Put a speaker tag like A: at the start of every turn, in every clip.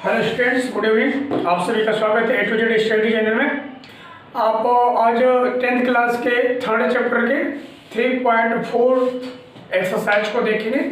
A: Hello students, good evening. आप सभी का स्वागत है ए टू जेड स्टडी चैनल में। आप आज 10th क्लास के थर्ड चैप्टर के 3.4 एक्सरसाइज को देखेंगे,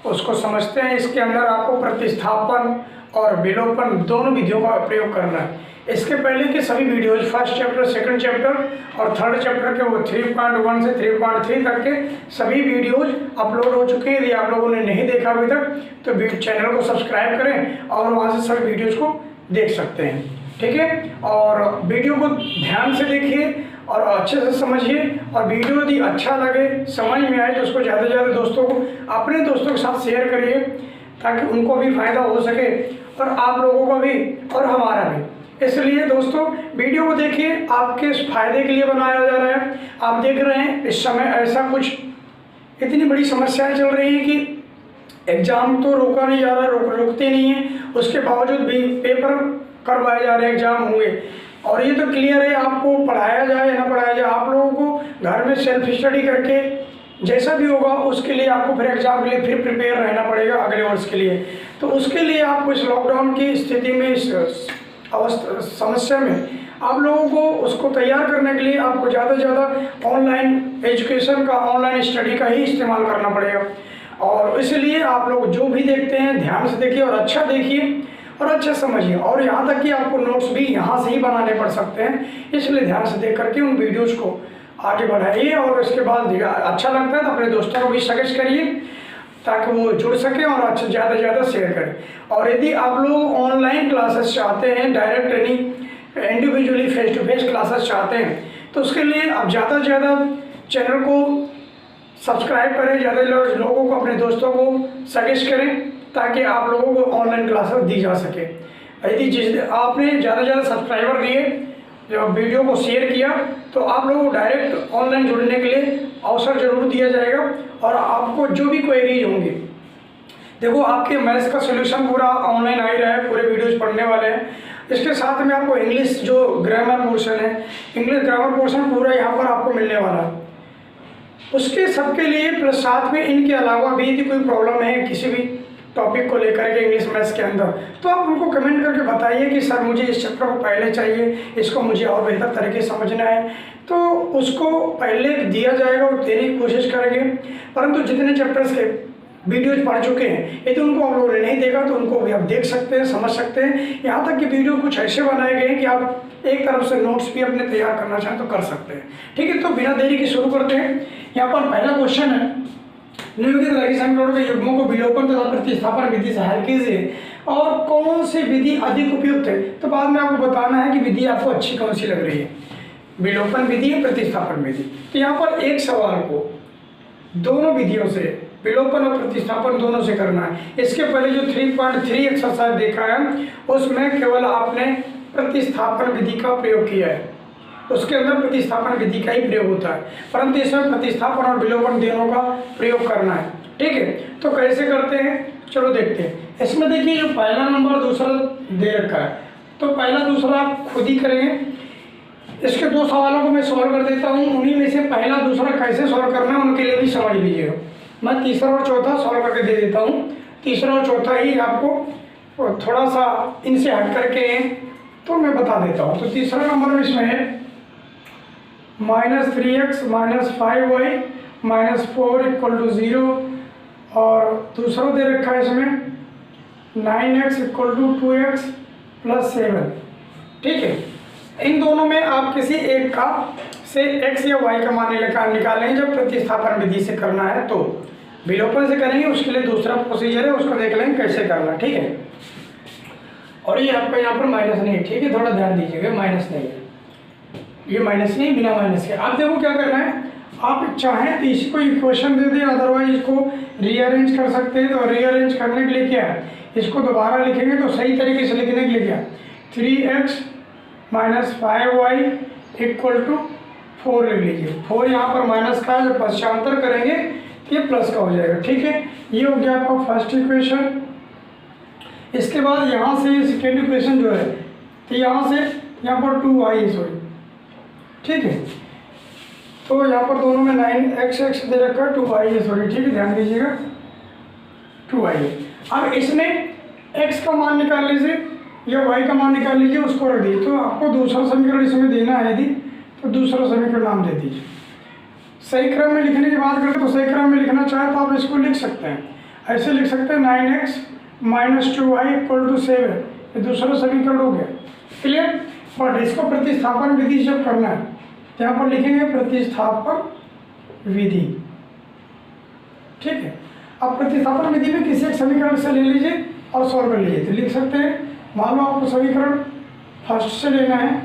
A: उसको समझते हैं। इसके अंदर आपको प्रतिस्थापन और विलोपन दोनों विधियों का प्रयोग करना है। इसके पहले के सभी videos first chapter, second chapter और थर्ड चैप्टर के वो 3.1 से 3.3 तक के सभी वीडियोज अपलोड हो चुके हैं। यदि आप लोगों ने नहीं देखा अभी तक तो चैनल को सब्सक्राइब करें और वहाँ से सभी वीडियोज को देख सकते हैं, ठीक है। और वीडियो को ध्यान से देखिए और अच्छे से समझिए, और वीडियो यदि अच्छा लगे, समझ में आए तो उसको ज़्यादा से ज़्यादा दोस्तों को, अपने दोस्तों के साथ शेयर करिए ताकि उनको भी फायदा हो सके और आप लोगों का भी और हमारा भी। इसलिए दोस्तों वीडियो को देखिए, आपके फायदे के लिए बनाया जा रहा है। आप देख रहे हैं इस समय ऐसा कुछ इतनी बड़ी समस्याएं चल रही हैं कि एग्ज़ाम तो रोका नहीं जा रहा, रुकते नहीं हैं, उसके बावजूद भी पेपर करवाए जा रहे हैं, एग्ज़ाम होंगे। और ये तो क्लियर है, आपको पढ़ाया जाए या ना पढ़ाया जाए, आप लोगों को घर में सेल्फ स्टडी करके जैसा भी होगा उसके लिए आपको फिर एग्ज़ाम के लिए फिर प्रिपेयर रहना पड़ेगा अगले वर्ष के लिए। तो उसके लिए आपको इस लॉकडाउन की स्थिति में, इस समस्या में आप लोगों को उसको तैयार करने के लिए आपको ज़्यादा से ज़्यादा ऑनलाइन एजुकेशन का, ऑनलाइन स्टडी का ही इस्तेमाल करना पड़ेगा। और इसलिए आप लोग जो भी देखते हैं ध्यान से देखिए और अच्छा देखिए और अच्छा समझिए। और यहाँ तक कि आपको नोट्स भी यहाँ से ही बनाने पड़ सकते हैं, इसलिए ध्यान से देख करके उन वीडियोज़ को आगे बढ़ाइए। और उसके बाद अच्छा लगता है तो अपने दोस्तों को भी सजेस्ट करिए ताकि वो जुड़ सके और अच्छा ज़्यादा से ज़्यादा शेयर करें। और यदि आप लोग ऑनलाइन क्लासेस चाहते हैं, direct training, individually face to face classes चाहते हैं, तो उसके लिए आप ज़्यादा से ज़्यादा चैनल को सब्सक्राइब करें, ज़्यादा लोगों को, अपने दोस्तों को सजेस्ट करें ताकि आप लोगों को ऑनलाइन क्लासेस दी जा सके। यदि आपने ज़्यादा से ज़्यादा सब्सक्राइबर दिए, जब वीडियो को शेयर किया, तो आप लोगों को डायरेक्ट ऑनलाइन जुड़ने के लिए अवसर जरूर दिया जाएगा। और आपको जो भी क्वेरीज होंगी, देखो आपके मैथ्स का सोल्यूशन पूरा ऑनलाइन आ ही रहा है, पूरे वीडियोस पढ़ने वाले हैं। इसके साथ में आपको इंग्लिश जो ग्रामर पोर्शन है, इंग्लिश ग्रामर पोर्शन पूरा यहाँ पर आपको मिलने वाला है। उसके सबके लिए प्लस साथ में इनके अलावा भी यदि कोई प्रॉब्लम है किसी भी टॉपिक को लेकर के इंग्लिश मैथ्स के अंदर, तो आप उनको कमेंट करके बताइए कि सर मुझे इस चैप्टर को पहले चाहिए, इसको मुझे और बेहतर तरीके से समझना है, तो उसको पहले दिया जाएगा और देने की कोशिश करेंगे। परंतु जितने चैप्टर्स के वीडियोज पढ़ चुके हैं, यदि उनको आप लोगों ने नहीं देखा तो उनको भी आप देख सकते हैं, समझ सकते हैं। यहाँ तक कि वीडियो कुछ ऐसे बनाए गए हैं कि आप एक तरफ से नोट्स भी अपने तैयार करना चाहें तो कर सकते हैं, ठीक है। तो बिना देरी के शुरू करते हैं। यहाँ पर पहला क्वेश्चन है, निम्नलिखित रैखिक समीकरणों के युग्मों को विलोपन तथा प्रतिस्थापन विधि से हल कीजिए और कौन सी विधि अधिक उपयुक्त है। तो बाद में आपको बताना है कि विधि आपको अच्छी कौन सी लग रही है, विलोपन विधि या प्रतिस्थापन विधि। तो यहाँ पर एक सवाल को दोनों विधियों से, विलोपन और प्रतिस्थापन दोनों से करना है। इसके पहले जो 3.3 एक्सरसाइज देखा है उसमें केवल आपने प्रतिस्थापन विधि का प्रयोग किया है, उसके अंदर प्रतिस्थापन विधि का ही प्रयोग होता है, परंतु इसमें प्रतिस्थापन और विलोपन दोनों का प्रयोग करना है, ठीक है। तो कैसे करते हैं, चलो देखते हैं। इसमें देखिए जो पहला नंबर दूसरा दे रखा है, तो पहला दूसरा आप खुद ही करेंगे। इसके दो सवालों को मैं सॉल्व कर देता हूँ, उन्हीं में से पहला दूसरा कैसे सॉल्व करना है उनके लिए भी समझ लीजिएगा। मैं तीसरा और चौथा सॉल्व करके दे देता हूँ। तीसरा और चौथा ही आपको थोड़ा सा इनसे हट करके तो मैं बता देता हूँ। तो तीसरा नंबर इसमें है -3x - 5y - 4 = 0, और दूसरा दे रखा है इसमें 9x = 2x + 7, ठीक है। इन दोनों में आप किसी एक का से x या y का मान निकालेंगे। जब प्रतिस्थापन विधि से करना है तो विलोपन से करेंगे, उसके लिए दूसरा प्रोसीजर है, उसको देख लेंगे कैसे करना, ठीक है। और ये आपका यहाँ पर माइनस नहीं है, ठीक है, थोड़ा ध्यान दीजिएगा, माइनस नहीं है, ये माइनस नहीं, बिना माइनस के। आप देखो क्या करना है, आप चाहें तो इसको इक्वेशन दे दें, अदरवाइज इसको रीअरेंज कर सकते हैं। तो रीअरेंज करने के लिए क्या है, इसको दोबारा लिखेंगे तो सही तरीके से लिखने के लिए क्या, 3x - 5y = 4 लिख लीजिए। 4 यहाँ पर माइनस का है, जब पश्चांतर करेंगे तो ये प्लस का हो जाएगा, ठीक है। ये हो गया आपका फर्स्ट इक्वेशन। इसके बाद यहाँ से सेकेंड इक्वेशन जो है, तो यहाँ से यहाँ पर 2y है, सॉरी, ठीक है। तो यहाँ पर दोनों में 9x दे रखा है, 2y है, सॉरी, ठीक है, ध्यान दीजिएगा, 2y है। अब इसमें x का मान निकाल लीजिए या y का मान निकाल लीजिए, उसको रख दीजिए। तो आपको दूसरा समीकरण इसमें देना है यदि, तो दूसरा समीकरण नाम दे दीजिए। सही क्रम में लिखने की बात करें तो सही क्रम में लिखना चाहे तो आप इसको लिख सकते हैं, ऐसे लिख सकते हैं 9x - 2y = 7, ये दूसरा समीकरण हो गया। क्लियर। बट इसको प्रतिस्थापन विधि जब करना है तो यहाँ पर लिखेंगे प्रतिस्थापन विधि। ठीक है। अब प्रतिस्थापन विधि में किसी एक समीकरण से ले लीजिए और सॉल्व कर लीजिए। तो लिख सकते हैं, मान लो आपको समीकरण फर्स्ट से लेना है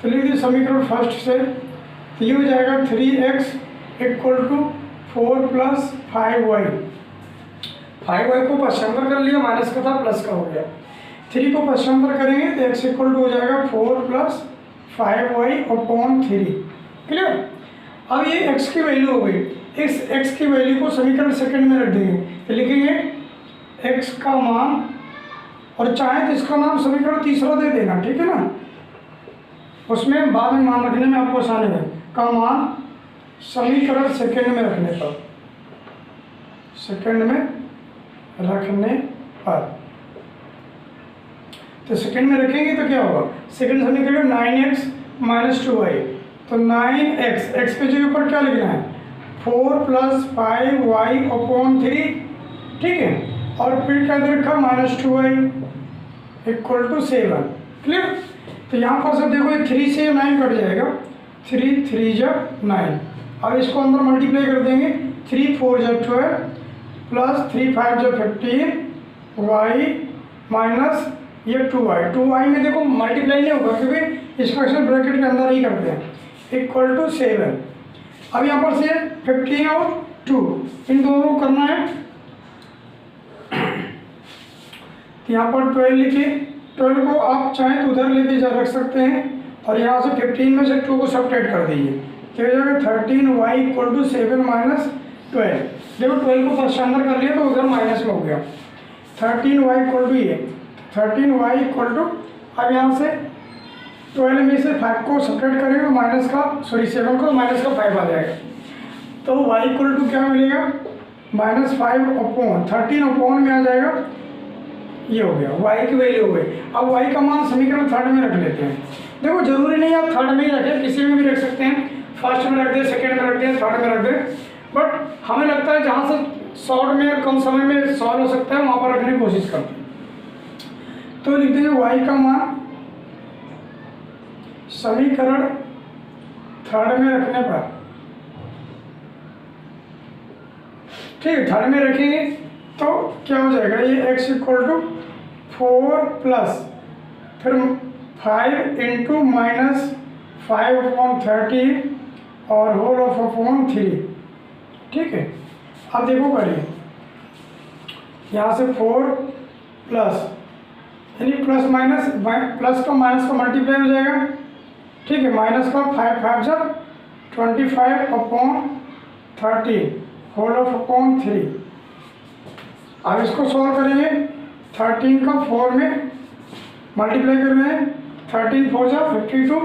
A: तो लिख दीजिए समीकरण फर्स्ट से, तो ये हो जाएगा 3x = 4 + 5y। 5y को पश्चांतर कर लिया, माइनस का था प्लस का हो गया। 3 को पश्चांतर करेंगे तो x = हो जाएगा 4 + 5y/3। क्लियर। अब ये x की वैल्यू हो गई, इस x की वैल्यू को समीकरण सेकंड में रख देंगे तो लिखेंगे x का मान, और चाहे तो इसका नाम समीकरण तीसरा दे देना, ठीक है ना, उसमें बाद में मान रखने में आपको आसानी है। का मान समीकरण सेकंड में रखने पर, सेकंड में रखने पर, तो सेकंड में रखेंगे तो क्या होगा, सेकंड समीकरण 9x - 2y, तो 9x, x के जगह पर क्या लिखना है 4 + 5y/3। ठीक है। और फिर क्या दे रखा -2y = 7। क्लियर। तो यहाँ पर सब देखो, 3 से 9 कट जाएगा, 3 3 जा 9। अब इसको अंदर मल्टीप्लाई कर देंगे, 3 4 जा 12 + 3 5 जा 15 y माइनस ये 2y में देखो मल्टीप्लाई नहीं होगा क्योंकि स्क्वायर ब्रैकेट के अंदर ही करते हैं, = 7। अब यहाँ पर से 15 और 2 इन दोनों को करना है, तो यहाँ पर 12 लिखिए। 12 को आप चाहें तो उधर लेके जा रख सकते हैं और यहाँ से 15 में से 2 को सब्ट्रैक्ट कर दीजिए, तो हो जाएगा 13y = 7 - 12। देखो 12 को पश्चांतर कर लिया तो उधर माइनस में हो गया, 13y = ये 13y = अब यहाँ से 12 में से 5 को सब्ट्रैक्ट करेंगे तो माइनस का 7 को माइनस का 5 आ जाएगा, तो y = क्या मिलेगा -5/13 में आ जाएगा, ये हो गया y की वैल्यू हो गई। अब y का मान समीकरण थर्ड में रख लेते हैं। देखो जरूरी नहीं आप थर्ड में ही रखें, किसी में भी रख सकते हैं, फर्स्ट में रख दें, सेकंड में रख दें, थर्ड में रख दें, बट हमें लगता है जहाँ से शॉर्ट में और कम समय में सॉल्व हो सकता है वहाँ पर रखने की कोशिश करते हैं। तो लिख दीजिए y का मान समीकरण थर्ड में रखने पर, ठीक है, थर्ड में रखेंगे तो क्या हो जाएगा, ये x = 4 प्लस फिर 5 × -5/13 और (3). ठीक है। अब देखो करिए, यहाँ से 4 प्लस यानी प्लस माइनस, प्लस का माइनस का मल्टीप्लाई हो जाएगा, ठीक है, माइनस का 5 5 जा 25/13 (3). अब इसको सॉल्व करेंगे, 13 का 4 में मल्टीप्लाई कर रहे हैं, 13 4 जा 52,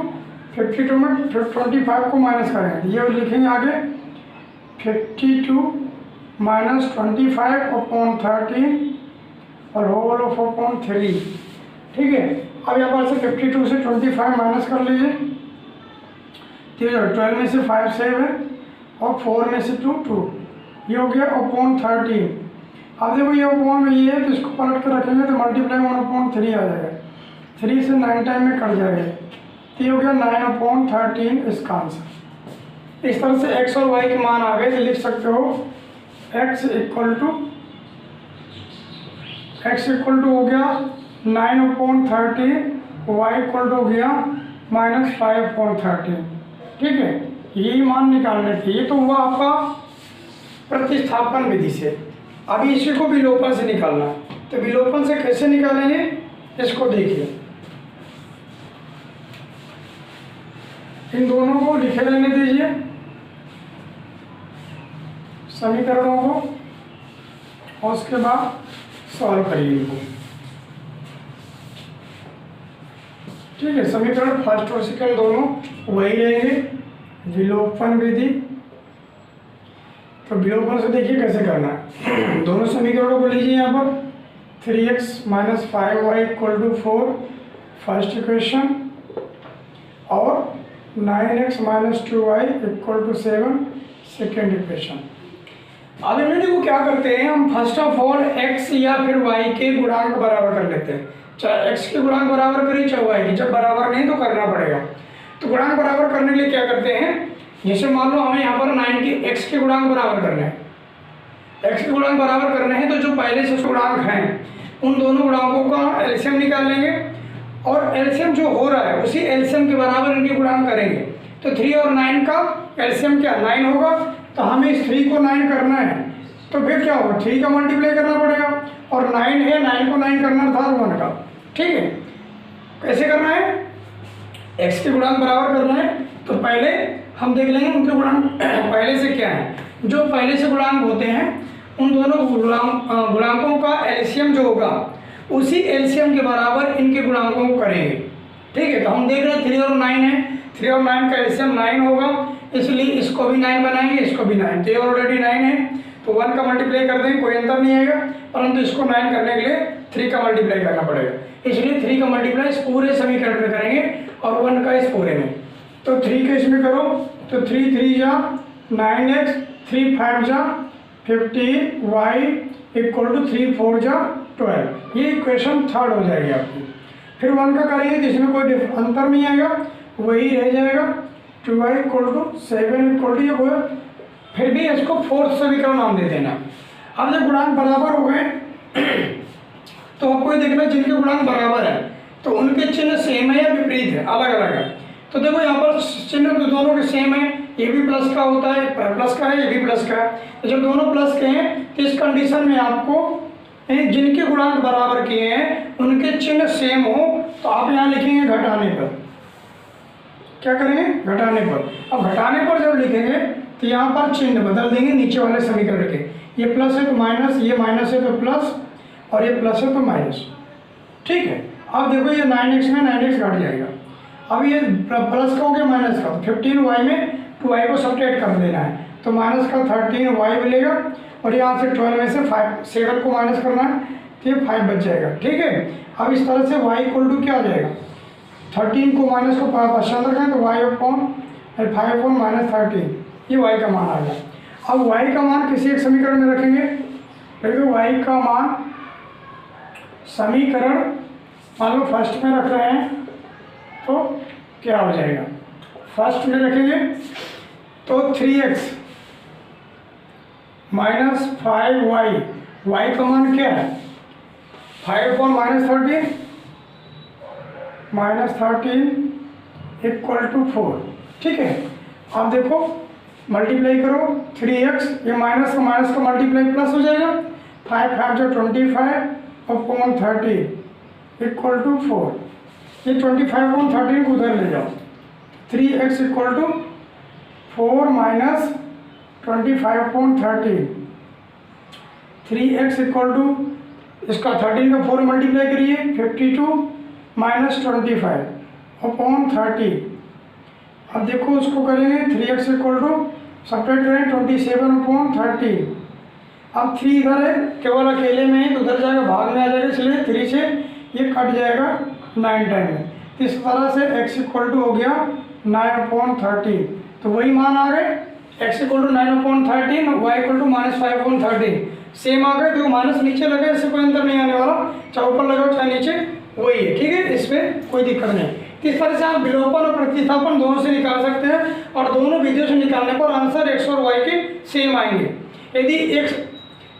A: 52 में 25 को माइनस करेंगे, ये लिखेंगे आगे 52 - 25/13 और (3). ठीक है। अब यहाँ पर से 52 से 25 माइनस कर लीजिए, 12 में से 5 7 है और 4 में से 2, ये हो गया (13). अब देखो ये अपॉन में ये है तो इसको पलट कर रखेंगे तो मल्टीप्लाई 1/3 आ जाएगा, 3 से 9 टाइम में कट जाएगा, तो ये हो गया 9/13 इसका आंसर। इस तरह से x और y के मान आ गए तो लिख सकते हो x = हो गया 9/13, y = हो गया -5/13। ठीक है, यही मान निकालने थे। ये तो हुआ आपका प्रतिस्थापन विधि से। अभी इसी को विलोपन से निकालना है, तो विलोपन से कैसे निकालेंगे इसको देखिए। इन दोनों को लिखे रहने दीजिए समीकरणों को और उसके बाद सॉल्व करिए इनको। ठीक है, समीकरण फर्स्ट और सेकंड दोनों वही रहेंगे, विलोपन विधि। तो विलोपन से देखिए कैसे करना है। दोनों समीकरणों को लीजिए यहाँ पर, 3x minus 5y equal to 4 first equation, और 9x minus 2y equal to 7 second equation. अब इन्हें देखो क्या करते हैं, हम फर्स्ट ऑफ ऑल x या फिर y के गुणांक बराबर कर लेते हैं। चाहे x के गुणांक बराबर करें चाहे y की, जब बराबर नहीं तो करना पड़ेगा। तो गुणांक बराबर करने के लिए क्या करते हैं, जैसे मान लो हमें यहाँ पर 9 के x के गुणांक बराबर करने हैं, x के गुणांक बराबर करने हैं, तो जो पहले से गुणांक हैं उन दोनों गुणांकों का एलसीएम निकाल लेंगे, और एलसीएम जो हो रहा है उसी एलसीएम के बराबर इनके गुणांक करेंगे। तो 3 और 9 का एलसीएम क्या 9 होगा, तो हमें इस 3 को 9 करना है, तो फिर क्या होगा 3 का मल्टीप्लाई करना पड़ेगा, और 9 है 9 को 9 करना था 1 का। ठीक है, कैसे करना है, x के गुणांक बराबर करना है। तो पहले हम देख लेंगे उनके गुणांक पहले से क्या है। जो पहले से गुणांक होते हैं उन दोनों गुणांकों का एलसीएम जो होगा उसी एलसीएम के बराबर इनके गुणांकों को करेंगे। ठीक है, तो हम देख रहे हैं 3 और 9 है, 3 और 9 का एलसीएम 9 होगा, इसलिए इसको भी 9 बनाएंगे, इसको भी 9, तो ऑलरेडी 9 है, तो 1 का मल्टीप्लाई कर देंगे, कोई अंतर नहीं आएगा, परंतु इसको 9 करने के लिए 3 का मल्टीप्लाई करना पड़ेगा, इसलिए 3 का मल्टीप्लाई इस पूरे समीकरण में करेंगे और 1 का इस पूरे में। तो 3 के इसमें करो, तो 3 3 जा 9x, 3 5 जा 50y इक्वल टू 3 4 जा 12, ये इक्वेशन थर्ड हो जाएगी आपकी। फिर 1 का करेंगे जिसमें कोई अंतर नहीं आएगा, वही रह जाएगा, 2y equal to 7 equal to ये वो, फिर भी इसको फोर्थ समीकरण नाम दे देना। अब जब गुणांक बराबर हो गए तो आपको ये देखना जिनके गुणांक बराबर है तो उनके चिन्ह सेम है या विपरीत है, अलग अलग है। तो देखो यहाँ पर चिन्ह तो दोनों के सेम है, ये भी प्लस का होता है, प्लस का है, ये भी प्लस का है। तो जब दोनों प्लस के हैं तो इस कंडीशन में आपको जिनके गुणांक बराबर किए हैं उनके चिन्ह सेम हो तो आप यहाँ लिखेंगे घटाने पर। क्या करेंगे, घटाने पर। अब घटाने पर जब लिखेंगे तो यहाँ पर चिन्ह बदल देंगे नीचे वाले समीकरण के, ये प्लस है तो माइनस, ये माइनस है तो प्लस, और ये प्लस है तो माइनस। ठीक है, अब देखो ये 9x में 9x घट जाएगा, अब ये प्लस का हो गया माइनस का, तो 15y में 2y को सब्ट्रैक्ट कर देना है, तो माइनस का 13y मिलेगा, और यहाँ से 12 में से 7 को माइनस करना है, तो ये 5 बच जाएगा। ठीक है, अब इस तरह से y इक्वल टू क्या आ जाएगा, 13 को माइनस को पश्चात रखें तो y अपॉन 5 अपॉन माइनस 13, ये y का मान आ गया। अब y का मान किसी एक समीकरण में रखेंगे, देखो y का मान समीकरण मान लो फर्स्ट में रख रहे हैं तो क्या हो जाएगा, फर्स्ट में रखेंगे तो 3x माइनस 5y, y का मान क्या है 5 अपॉन माइनस 13 इक्वल टू 4। ठीक है, अब देखो मल्टीप्लाई करो 3x, ये माइनस का मल्टीप्लाई प्लस हो जाएगा, 5 5 जो 25 अपॉन 30 इक्वल टू 4, ये 25 अपॉन 13 को उधर ले जाओ, 3x equal to 4 minus 25 upon 13, 3x equal to इसका 13 का 4 मल्टीप्लाई करिए 52 माइनस 25 अपॉन 30। अब देखो उसको करेंगे 3x इक्वल टू सब्ट्रैक्ट करें 27 अपॉन 30। अब 3 इधर है केवल अकेले में है तो उधर जाएगा भाग में आ जाएगा, इसलिए 3 से ये कट जाएगा 9 टाइम में। इस तरह से x इक्वल टू हो गया 9 अपॉन 30, तो वही मान आ गए x equal to 9 upon 13, y equal to minus 5 upon 13 same आ गए। तो माइनस नीचे लगे इससे कोई अंतर नहीं आने वाला, चाहे ऊपर लगाओ चाहे नीचे वही है। ठीक है, इसमें कोई दिक्कत नहीं। इस तरह से आप विलोपन और प्रतिस्थापन दोनों से निकाल सकते हैं और दोनों विधियों से निकालने पर आंसर x और y के सेम आएंगे। यदि x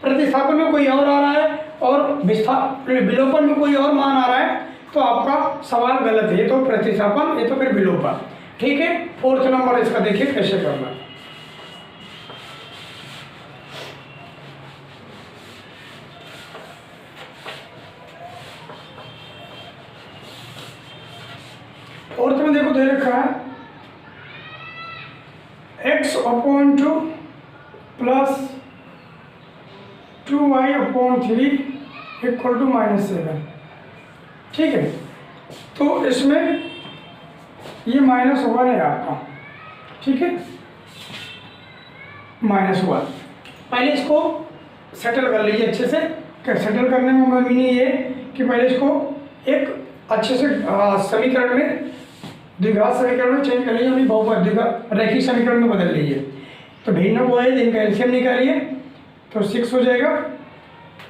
A: प्रतिस्थापन में कोई और आ रहा है और विलोपन में कोई और मान आ रहा है तो आपका सवाल गलत है, ये तो प्रतिस्थापन ये तो फिर विलोपन। ठीक है, 4th नंबर इसका देखिए कैसे करना है। और में देखो दे रखा है x upon 2 plus 2y upon 3 equal to -7। ठीक है, तो इसमें ये -1 है आपका। ठीक है, -1 पहले इसको सेटल कर लीजिए अच्छे से। सेटल करने में मीनिंग ये कि पहले इसको एक अच्छे से समीकरण में, द्विघात समीकरण में चेंज कर लीजिए, यानी बहुपद रैखिक समीकरण में बदल लीजिए। तो भिन्न को है, इनका एलसीएम निकालिए तो 6 हो जाएगा।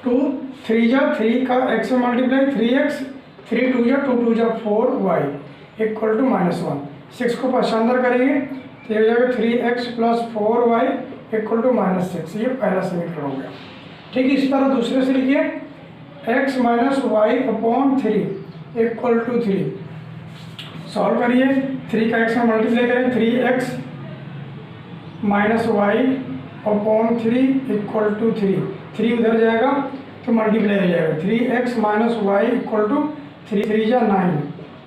A: 2 3 जा 3 का x से मल्टीप्लाई 3x, 3 2 जा 2 2 जा 4y इक्वल टू -1। 6 को पक्षांतर करेंगे तो ये हो जाएगा 3x plus 4y equal to -6। ये पहला समीकरण हो गया। ठीक है, इसी तरह दूसरे से लिखिए x minus Y upon 3 equal to 3। Solve करिए, 3 का x में मल्टीप्लाई करें 3x minus Y upon 3 equal to 3 उधर जाएगा तो मल्टीप्लाई हो जाएगा 3x minus Y equal to 3 जा 9।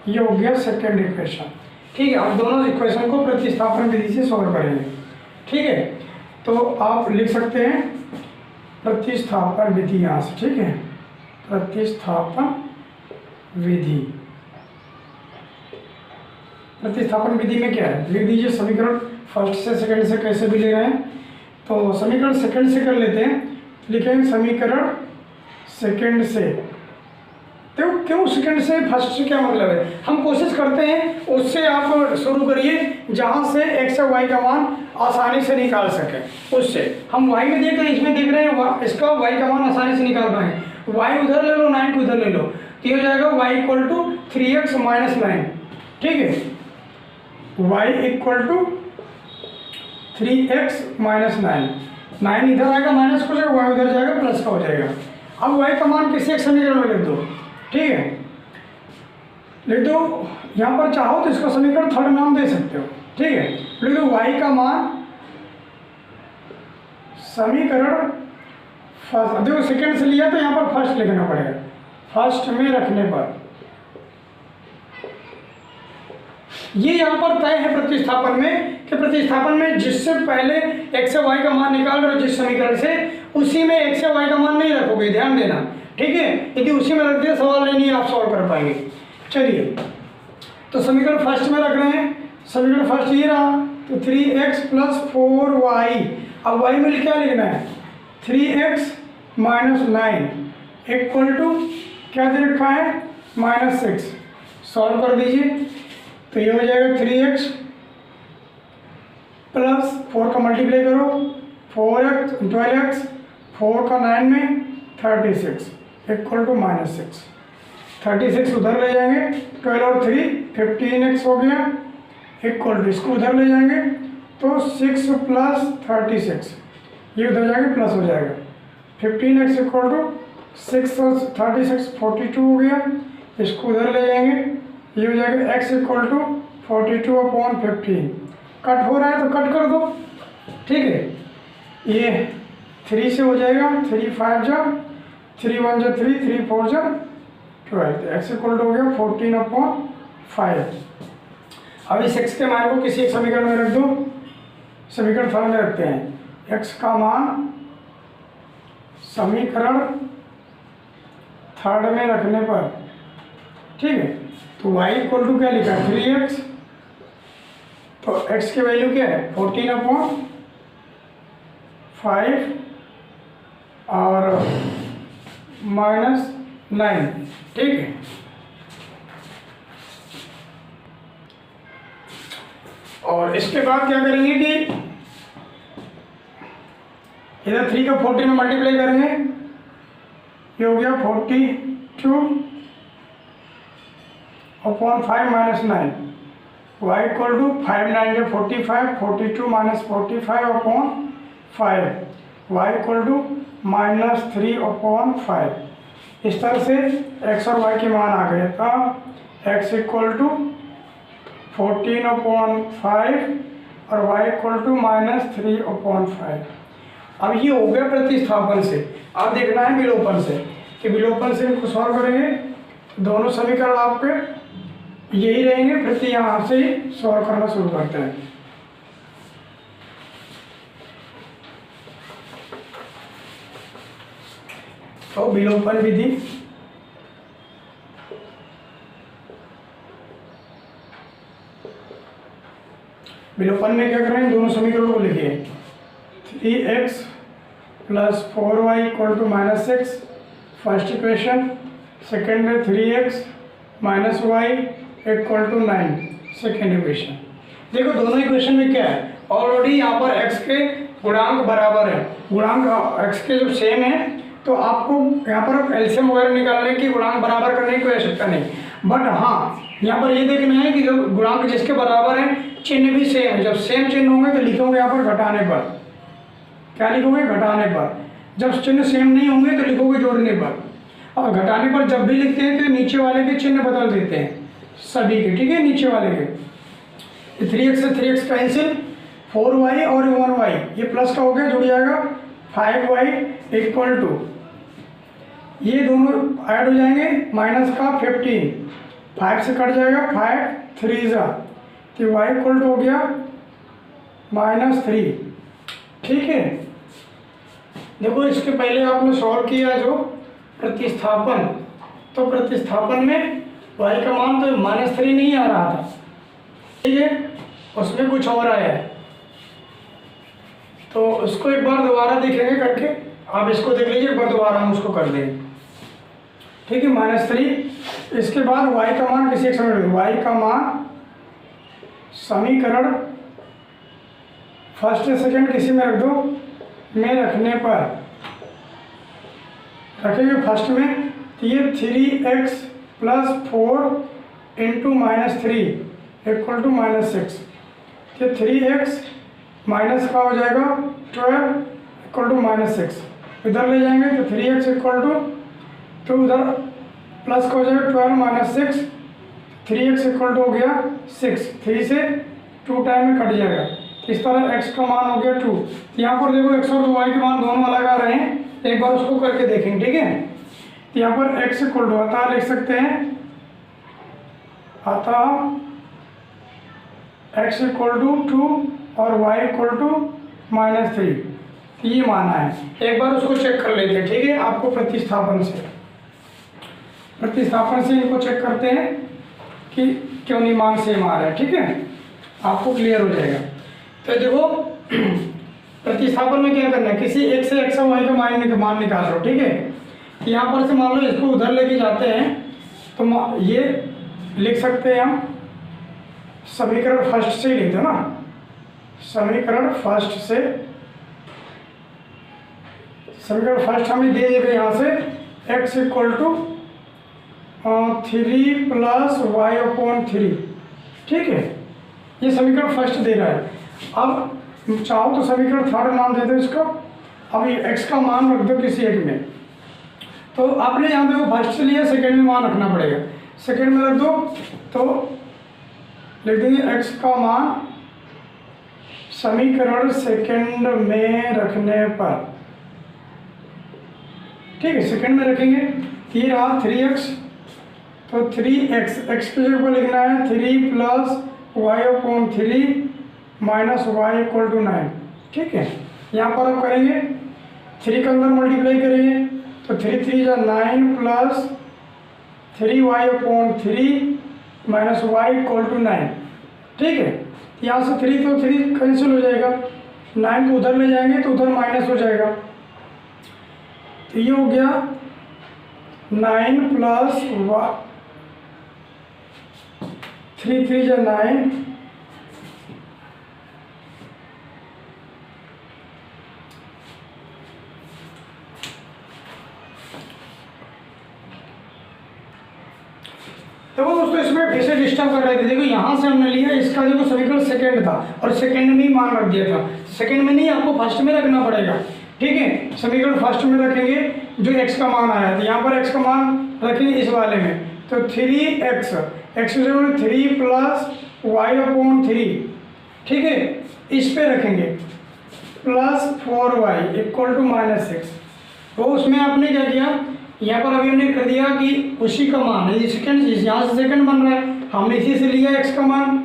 A: ये हो गया सेकेंड इक्वेशन। ठीक है, आप दोनों इक्वेशन को प्रतिस्थापन विधि से सॉल्व करेंगे। ठीक है, तो आप लिख सकते हैं प्रतिस्थापन विधि यहाँ से। ठीक है, प्रतिस्थापन विधि। प्रतिस्थापन विधि में क्या है, लिख दीजिए समीकरण फर्स्ट से सेकंड से कैसे भी ले रहे हैं। तो समीकरण सेकंड से कर लेते हैं, लिखेंगे समीकरण सेकंड से। तो क्यों सेकंड से, फर्स्ट से क्या मतलब है, हम कोशिश करते हैं उससे आप शुरू करिए जहाँ से x और y का मान आसानी से निकाल सकें। उससे हम y में देख रहे हैं, इसमें देख रहे हैं इसका y का मान आसानी से निकाल पाएँ। y उधर ले लो, 9 उधर ले लो, तो ये हो जाएगा y equal to 3x minus 9। ठीक है, y equal to 3x minus 9 इधर आएगा माइनस हो जाएगा, y उधर जाएगा प्लस का हो जाएगा। अब y का मान किसी एक समीकरण में लिख दो। ठीक है, लिख दो, यहाँ पर चाहो तो इसका समीकरण थर्ड नाम दे सकते हो। ठीक है, लिख दो y का मान समीकरण फर्स्ट, देखो सेकंड से लिया तो यहाँ पर फर्स्ट लिखना पड़ेगा। फर्स्ट में रखने पर ये यहाँ पर तय है प्रतिस्थापन में कि प्रतिस्थापन में जिससे पहले x से y का मान निकाल रहे हो जिस समीकरण से, उसी में x से y का मान नहीं रखोगे, ध्यान देना। ठीक है, यदि उसी में रख दिया सवाल नहीं आप सॉल्व कर पाएंगे। चलिए, तो समीकरण फर्स्ट में रख रहे हैं, समीकरण फर्स्ट ये रहा, तो 3x प्लस 4y। अब y में क्या लिखना है, 3x माइनस 9 इक्वल टू क्या दे रखा है, -6। सॉल्व कर दीजिए, तो ये हो जाएगा 3x प्लस 4 का मल्टीप्लाई करो 4x 12x 4 का 9 में 36 इक्वल टू -6। 36 उधर ले जाएंगे, 12 और 3 15x हो गया इक्वल टू, इसको उधर ले जाएंगे तो 6 प्लस 36, ये उधर जाएंगे प्लस हो जाएगा 15x इक्वल टू 6 और 36 42 हो गया, इसको उधर ले जाएंगे, ये हो जाएगा x इक्वल टू 42/15। कट हो रहा है तो कट कर दो। ठीक है, ये 3 से हो जाएगा, 3 5 जा 3 1 जा 3 3 4 जा 12, x इक्वल टू हो गया 14/5। अब इस x के मान को किसी एक समीकरण में रख दो, समीकरण थर्ड में रखते हैं। x का मान समीकरण थर्ड में रखने पर, ठीक है, तो y इक्वल टू क्या लिखा है 3x, तो x की वैल्यू क्या है 14/5 और -9। ठीक है, और इसके बाद क्या करेंगे कि इधर 3 का 14 में मल्टीप्लाई करेंगे, ये हो गया 42/5 -9, y इक्वल टू 5 9 जो 45 42 माइनस 45/5, y इक्वल टू -3/5। इस तरह से x और y के मान आ गए, तो x इक्वल टू 14/5 और y इक्वल टू -3/5। अब ये हो गया प्रतिस्थापन से। अब देखना है विलोपन से, कि विलोपन से इनको सॉल्व करेंगे, दोनों समीकरण आपके यही रहेंगे, फिर यहाँ से ही सॉल्व करना शुरू करते हैं। तो विलोपन विधि, विलोपन में क्या करें, दोनों समीकरणों को लिखिए 3x plus 4y equal to -6 first equation, second है 3x minus Y equal to 9, second equation. देखो दोनों इक्वेशन में क्या है, ऑलरेडी यहाँ पर x के गुणांक बराबर है, गुणांक x के जब सेम है तो आपको यहाँ पर एलसीएम वगैरह निकालने की, गुणांक बराबर करने की कोई आवश्यकता नहीं। बट हाँ, यहाँ पर ये देखना है कि जब गुणांक जिसके बराबर है चिन्ह भी सेम है, जब सेम चिन्ह होंगे तो लिखोगे यहाँ पर घटाने पर, क्या लिखोगे, घटाने पर। जब चिन्ह सेम नहीं होंगे तो लिखोगे जोड़ने पर। और घटाने पर जब भी लिखते हैं तो नीचे वाले के चिन्ह बदल देते हैं सभी के, ठीक है, नीचे वाले के। 3x से 3x कैंसिल, 4y और 1y ये प्लस का हो गया, जुड़ जाएगा 5y इक्वल टू, ये दोनों ऐड हो जाएंगे, माइनस का 15, 5 से कट जाएगा 5 3 जा, तो y इक्वल टू हो गया -3, ठीक है। देखो इसके पहले आपने सॉल्व किया जो प्रतिस्थापन, तो प्रतिस्थापन में y का मान तो -3 नहीं आ रहा था, ठीक है, उसमें कुछ और आया है। तो उसको एक बार दोबारा देखेंगे करके, आप इसको देख लीजिए एक बार दोबारा, हम उसको कर देंगे, ठीक है, -3। इसके बाद y का मान किसी एक समय, y का मान समीकरण फर्स्ट सेकंड किसी में रख दो, में रखने पर रखेंगे फर्स्ट में, तो ये 3x + 4 × -3 इक्वल टू -6, ये 3x माइनस का हो जाएगा 12 इक्वल टू -6, इधर ले जाएंगे तो 3x इक्वल टू उधर प्लस का हो जाएगा 12 - 6, 3x इक्वल टू हो गया 6, 3 से 2 टाइम में कट जाएगा, इस तरह x का मान हो गया 2। तो यहाँ पर देखो x और y के मान दोनों अलग आ रहे हैं, एक बार उसको करके देखेंगे, ठीक है। तो यहाँ पर x इक्वल टू अतः लिख सकते हैं, अतः x इक्वल टू 2 और y इक्वल टू -3, ये माना है। एक बार उसको चेक कर लेते हैं, ठीक है, आपको प्रतिस्थापन से इनको चेक करते हैं कि क्यों नहीं मान सेम आ रहा है, ठीक है, आपको क्लियर हो जाएगा। तो देखो प्रतिस्थापन में क्या करना है, किसी एक से x और y का मान निकाल लो, ठीक है। यहाँ पर से मान लो इसको उधर लेके जाते हैं तो ये लिख सकते हैं हम, समीकरण फर्स्ट से ही लिखते हैं ना, समीकरण फर्स्ट हमें दे देगा यहाँ से x इक्वल टू 3 + y/3, ठीक है, ये समीकरण फर्स्ट दे रहा है। अब चाहो तो समीकरण थर्ड नाम दे दो इसको। अब ये x का मान रख दो किसी एक में, तो आपने यहाँ देखो फर्स्ट से लिया, सेकेंड में मान रखना पड़ेगा, सेकेंड में रख दो तो लिख देंगे x का मान समीकरण सेकेंड में रखने पर, ठीक है, सेकेंड में रखेंगे। ये रहा 3x, तो 3x x के जगह पर लिखना है 3 + y/3 minus y equal to 9, ठीक है। यहाँ पर आप करेंगे 3 के अंदर मल्टीप्लाई करेंगे तो 3 3 जा 9 + 3y/3 minus y equal to 9, ठीक है। यहाँ से 3 तो 3 कैंसिल हो जाएगा, 9 को उधर ले जाएंगे तो उधर माइनस हो जाएगा, तो ये हो गया 9 + 3 3 जा 9 देखो दोस्तों, इसमें फिर से डिस्टर्ब कर रहे थे। देखो यहाँ से हमने लिया, इसका देखो समीकरण सेकेंड था और सेकेंड में ही मान रख दिया था, सेकेंड में नहीं, आपको फर्स्ट में रखना पड़ेगा, ठीक है। समीकरण फर्स्ट में रखेंगे जो x का मान आया था, यहाँ पर x का मान रखेंगे इस वाले में, तो 3x x जो 3 + y/3, ठीक है, इस पे रखेंगे प्लस 4y इक्वल टू -6। तो उसमें आपने क्या किया, यहाँ पर अभी हमने कर दिया कि उसी का मान है, सेकंड यहाँ से सेकंड बन रहा है, हमने इसी से लिया x का मान,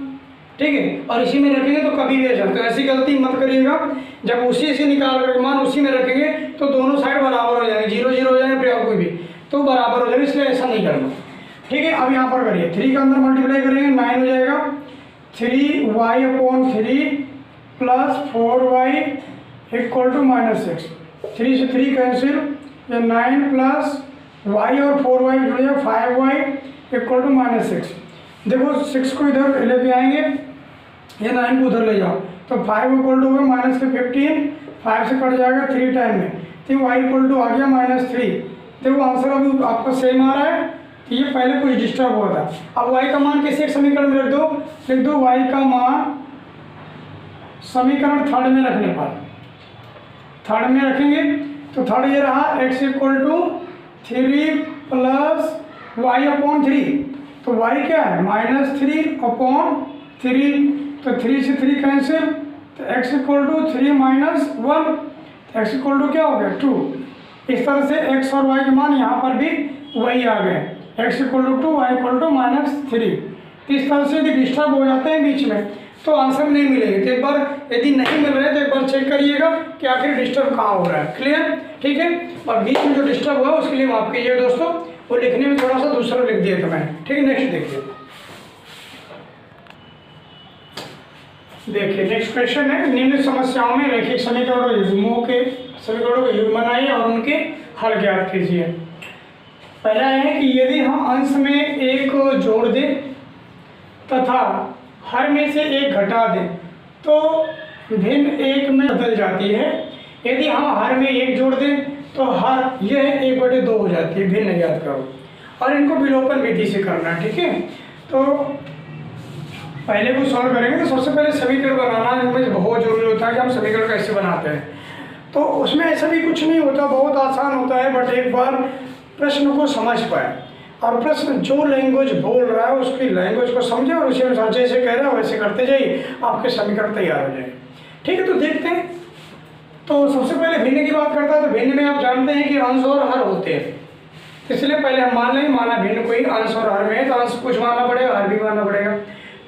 A: ठीक है, और इसी में रखेंगे तो कभी भी ऐसा, तो ऐसी गलती मत करिएगा। जब उसी से निकाल कर मान उसी में रखेंगे तो दोनों साइड बराबर हो जाएंगे, 0 0 हो जाएंगे, फिर कोई भी तो बराबर हो जाएगा, इसलिए ऐसा नहीं करना, ठीक है। अब यहाँ पर करिए, 3 के अंदर मल्टीप्लाई करेंगे 9 हो जाएगा, 3y/3 + 4y इक्वल टू -6, 3 से 3 कैंसिल, ये 9 + वाई और 4y जुड़ जाए 5y इक्वल टू -6। देखो 6 को इधर लेके आएंगे, ये 9 को उधर ले जाओ तो 5 इक्वल टू होगा -15, 5 से कट जाएगा 3 टाइम में, तो y इक्वल टू आ गया -3। देखो आंसर अभी आपका सेम आ रहा है, तो ये पहले कुछ डिस्टर्ब हुआ था। अब y का मान किसी एक समीकरण में लिख दो y का मान समीकरण थर्ड में रखने पर, थर्ड में रखेंगे तो थर्ड ये रहा x equal to 3 plus Y upon 3, तो y क्या है -3/3, तो 3 से 3 कैंसिल, तो x equal to 3 - 1, x equal to क्या हो गया 2। इस तरह से x और y के मान यहाँ पर भी वही आ गए, x equal to 2, y equal to -3। इस तरह से यदि डिस्टर्ब हो जाते हैं बीच में तो आंसर नहीं मिलेगा। तो एक बार यदि नहीं मिल रहे तो एक बार चेक करिएगा कि आखिर डिस्टर्ब कहाँ हो रहा है। क्लियर, ठीक है। और बीच में जो डिस्टर्ब हुआ उसके लिए माफ कीजिए दोस्तों, वो लिखने में थोड़ा सा दूसरा लिख दिया था मैंने, ठीक है। नेक्स्ट देखिए नेक्स्ट क्वेश्चन है, निम्न समस्याओं में रैखिक समीकरणों युग्मों के समीकरणों के युग्म बनाइए और उनके हल ज्ञात कीजिए। पहला है कि यदि हम अंश में एक जोड़ दें तथा हर में से एक घटा दें तो भिन्न एक में बदल जाती है। यदि हम हर में एक जोड़ दें तो हर यह 1/2 हो जाती है, भिन्न ज्ञात करो। और इनको विलोपन विधि से करना है, ठीक है। तो पहले को सॉल्व करेंगे तो सबसे पहले समीकरण बनाना इनमें बहुत जरूरी होता है कि हम समीकरण कैसे बनाते हैं। तो उसमें ऐसा भी कुछ नहीं होता, बहुत आसान होता है, बट एक बार प्रश्न को समझ पाए और प्रश्न जो लैंग्वेज बोल रहा है उसकी लैंग्वेज को समझे और उसी अनुसार जैसे कह रहे हैं वैसे करते जाइए, आपके समीकरण तैयार हो जाए, ठीक है। तो देखते हैं, तो सबसे पहले भिन्न की बात करता है। तो भिन्न में आप जानते हैं कि अंश और हर होते हैं, इसलिए पहले हम मान लें, माना भिन्न कोई अंश और हर में है तो अंश कुछ मानना पड़ेगा, हर भी मानना पड़ेगा।